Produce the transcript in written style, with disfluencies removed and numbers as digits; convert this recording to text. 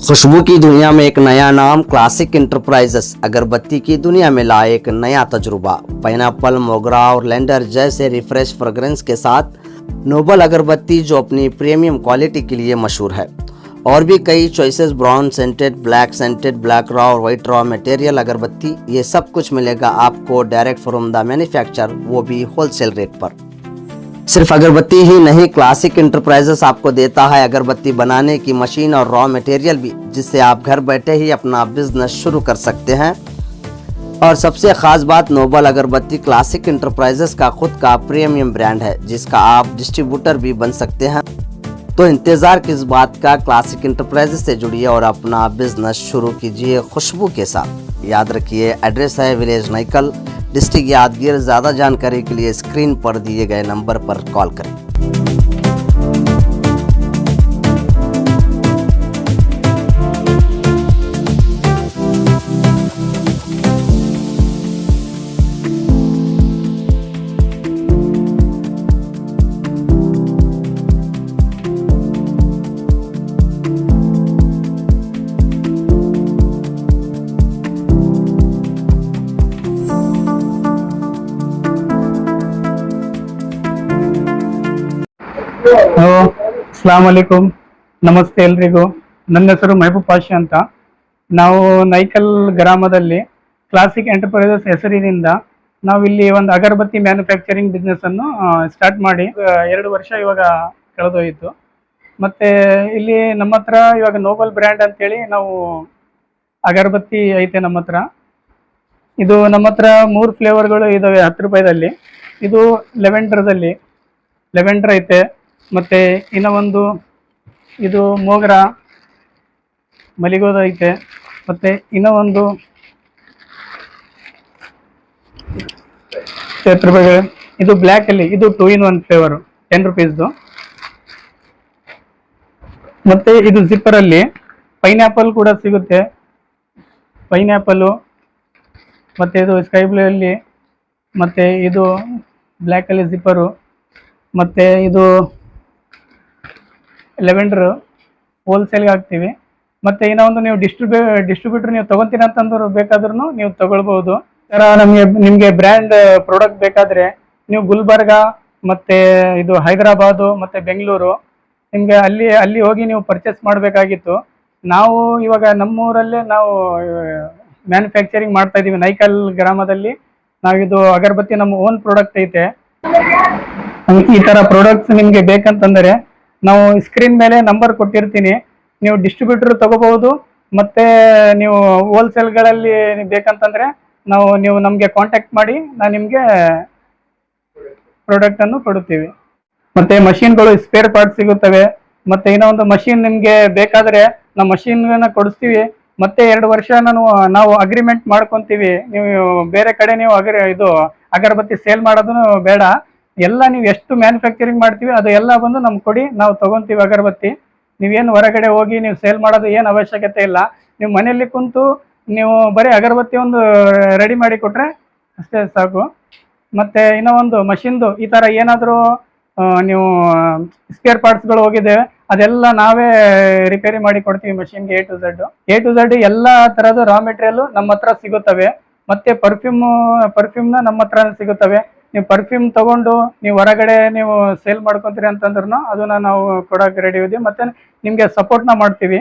खुशबू की दुनिया में एक नया नाम क्लासिक इंटरप्राइजेस अगरबत्ती की दुनिया में लाए एक नया तजुर्बा। पाइनएप्पल, मोगरा और लेंडर जैसे रिफ्रेश फ्रेग्रेंस के साथ नोबल अगरबत्ती जो अपनी प्रीमियम क्वालिटी के लिए मशहूर है। और भी कई choices, brown scented, black scented, black raw और वाइट रॉ मटेरियल अगरबत्ती, ये सब कुछ मिलेगा आपको डायरेक्ट फ्रॉम द मैन्युफैक्चर, वो भी होलसेल रेट पर। सिर्फ अगरबत्ती ही नहीं, क्लासिक इंटरप्राइजेस आपको देता है अगरबत्ती बनाने की मशीन और रॉ मटेरियल भी, जिससे आप घर बैठे ही अपना बिजनेस शुरू कर सकते हैं। और सबसे खास बात, नोबल अगरबत्ती क्लासिक इंटरप्राइजेस का खुद का प्रीमियम ब्रांड है, जिसका आप डिस्ट्रीब्यूटर भी बन सकते हैं। तो इंतज़ार किस बात का, क्लासिक इंटरप्राइजेस से जुड़िए और अपना बिजनेस शुरू कीजिए खुशबू के साथ। याद रखिए, एड्रेस है विलेज नईकल, डिस्ट्रिक्ट यादगीर। ज़्यादा जानकारी के लिए स्क्रीन पर दिए गए नंबर पर कॉल करें। ಅಸ್ಸಲಾಮ್ ಅಲೈಕುಮ್, ನಮಸ್ತೆ ಎಲ್ರಿಗೂ. ನನ್ನ ಹೆಸರು ಮೆಹಬೂಬ್ ಪಾಷಾ ಅಂತ. ನಾವು ನೈಕಲ್ ಗ್ರಾಮದಲ್ಲಿ ಕ್ಲಾಸಿಕ್ ಎಂಟರ್ಪ್ರೈಸಸ್ ಹೆಸರಿನಿಂದ ನಾವಿಲ್ಲಿ ಒಂದು ಅಗರಬತ್ತಿ ಮ್ಯಾನುಫ್ಯಾಕ್ಚರಿಂಗ್ ಬಿಸ್ನೆಸ್ಸನ್ನು ಸ್ಟಾರ್ಟ್ ಮಾಡಿ 2 ವರ್ಷ ಇವಾಗ ಕಳೆದೋಯಿತು. ಮತ್ತು ಇಲ್ಲಿ ನಮ್ಮ ಹತ್ರ ಇವಾಗ ನೋಬಲ್ ಬ್ರ್ಯಾಂಡ್ ಅಂತೇಳಿ ನಾವು ಅಗರಬತ್ತಿ ಐತೆ ನಮ್ಮ ಹತ್ರ. ಇದು ನಮ್ಮ ಹತ್ರ 3 ಫ್ಲೇವರ್ಗಳು ಇದ್ದಾವೆ 10 ರೂಪಾಯಿದಲ್ಲಿ. ಇದು ಲೆವೆಂಡರ್ ಐತೆ, ಮತ್ತು ಇನ್ನೂ ಒಂದು ಇದು ಮೋಗರಾ ಮಲಿಗೋದ ಐತೆ, ಮತ್ತು ಇನ್ನೂ ಒಂದು 10 ರೂಪಾಯಿಗೆ. ಇದು ಬ್ಲ್ಯಾಕಲ್ಲಿ, ಇದು 2 in 1 ಫ್ಲೇವರು 10 ರೂಪೀಸ್ದು. ಮತ್ತು ಇದು ಜಿಪ್ಪರಲ್ಲಿ ಪೈನ್ಯಾಪಲ್ ಕೂಡ ಸಿಗುತ್ತೆ, ಪೈನ್ಯಾಪಲ್ಲು. ಮತ್ತು ಇದು ಸ್ಕೈ ಬ್ಲೂ ಅಲ್ಲಿ, ಮತ್ತು ಇದು ಬ್ಲ್ಯಾಕಲ್ಲಿ ಜಿಪ್ಪರು, ಮತ್ತು ಇದು ಲೆವೆಂಡರು ಹೋಲ್ಸೇಲ್ಗೆ ಹಾಕ್ತೀವಿ. ಮತ್ತು ಇನ್ನೂ ಒಂದು ನೀವು ಡಿಸ್ಟ್ರಿಬ್ಯೂಟ್ರ್ ನೀವು ತೊಗೊತೀರ ಅಂತಂದ್ರೆ ಬೇಕಾದ್ರೂ ನೀವು ತೊಗೊಳ್ಬೋದು. ನಿಮಗೆ ಬ್ರ್ಯಾಂಡ್ ಪ್ರಾಡಕ್ಟ್ ಬೇಕಾದರೆ ನೀವು ಗುಲ್ಬರ್ಗ ಮತ್ತು ಇದು ಹೈದರಾಬಾದು ಮತ್ತು ಬೆಂಗಳೂರು, ನಿಮಗೆ ಅಲ್ಲಿ ಹೋಗಿ ನೀವು ಪರ್ಚೇಸ್ ಮಾಡಬೇಕಾಗಿತ್ತು. ನಾವು ಇವಾಗ ನಮ್ಮೂರಲ್ಲೇ ನಾವು ಮ್ಯಾನುಫ್ಯಾಕ್ಚರಿಂಗ್ ಮಾಡ್ತಾಯಿದ್ದೀವಿ. ನೈಕಲ್ ಗ್ರಾಮದಲ್ಲಿ ನಾವಿದು ಅಗರಬತ್ತಿ ನಮ್ಮ ಓನ್ ಪ್ರಾಡಕ್ಟ್ ಐತೆ. ಈ ಥರ ಪ್ರಾಡಕ್ಟ್ಸ್ ನಿಮಗೆ ಬೇಕಂತಂದರೆ ನಾವು ಸ್ಕ್ರೀನ್ ಮೇಲೆ ನಂಬರ್ ಕೊಟ್ಟಿರ್ತೀನಿ, ನೀವು ಡಿಸ್ಟ್ರಿಬ್ಯೂಟರ್ ತೊಗೋಬಹುದು. ಮತ್ತು ನೀವು ಹೋಲ್ಸೇಲ್ಗಳಲ್ಲಿ ಬೇಕಂತಂದರೆ ನೀವು ನಮಗೆ ಕಾಂಟ್ಯಾಕ್ಟ್ ಮಾಡಿ, ನಾನು ನಿಮಗೆ ಪ್ರಾಡಕ್ಟನ್ನು ಕೊಡುತ್ತೀವಿ. ಮತ್ತು ಮಷಿನ್ಗಳು ಸ್ಪೇರ್ ಪಾರ್ಟ್ಸ್ ಸಿಗುತ್ತವೆ. ಮತ್ತು ಇನ್ನೂ ಒಂದು ಮಷಿನ್ ನಿಮಗೆ ಬೇಕಾದರೆ ನಾವು ಮಷಿನ್ನ ಕೊಡಿಸ್ತೀವಿ. ಮತ್ತು 2 ವರ್ಷ ನಾವು ಅಗ್ರಿಮೆಂಟ್ ಮಾಡ್ಕೊತೀವಿ. ನೀವು ಬೇರೆ ಕಡೆ ನೀವು ಅಗರಬತ್ತಿ ಸೇಲ್ ಮಾಡೋದು ಬೇಡ, ಎಲ್ಲ ನೀವು ಎಷ್ಟು ಮ್ಯಾನುಫ್ಯಾಕ್ಚರಿಂಗ್ ಮಾಡ್ತೀವಿ ಅದು ಎಲ್ಲ ಬಂದು ನಮ್ಗೆ ಕೊಡಿ, ನಾವು ತೊಗೊತೀವಿ ಅಗರಬತ್ತಿ. ನೀವೇನು ಹೊರಗಡೆ ಹೋಗಿ ನೀವು ಸೇಲ್ ಮಾಡೋದು ಏನು ಅವಶ್ಯಕತೆ ಇಲ್ಲ. ನೀವು ಮನೆಯಲ್ಲಿ ಕುಂತು ನೀವು ಬರೀ ಅಗರಬತ್ತಿ ಒಂದು ರೆಡಿ ಮಾಡಿ ಕೊಟ್ಟರೆ ಅಷ್ಟೇ ಸಾಕು. ಮತ್ತು ಇನ್ನೂ ಒಂದು ಮಷಿನ್ದು ಈ ಥರ ಏನಾದರೂ ನೀವು ಸ್ಪೇರ್ ಪಾರ್ಟ್ಸ್ಗಳು ಹೋಗಿದೆ, ಅದೆಲ್ಲ ನಾವೇ ರಿಪೇರಿ ಮಾಡಿ ಕೊಡ್ತೀವಿ ಮಷಿನ್ಗೆ. ಎ ಟು ಝಡ್ ಎಲ್ಲ ಥರದ ರಾ ಮೆಟೀರಿಯಲ್ಲು ನಮ್ಮ ಹತ್ರ ಸಿಗುತ್ತವೆ. ಮತ್ತು ಪರ್ಫ್ಯೂಮ್ನ ನಮ್ಮ ಹತ್ರ ಸಿಗುತ್ತವೆ. ನೀವು ಪರ್ಫ್ಯೂಮ್ ತೊಗೊಂಡು ನೀವು ಹೊರಗಡೆ ನೀವು ಸೇಲ್ ಮಾಡ್ಕೊತೀರಿ ಅಂತಂದ್ರೂ ಅದನ್ನು ನಾವು ಕೊಡೋಕೆ ರೆಡಿ ಇದ್ದೀವಿ. ಮತ್ತು ನಿಮಗೆ ಸಪೋರ್ಟ್ನ ಮಾಡ್ತೀವಿ.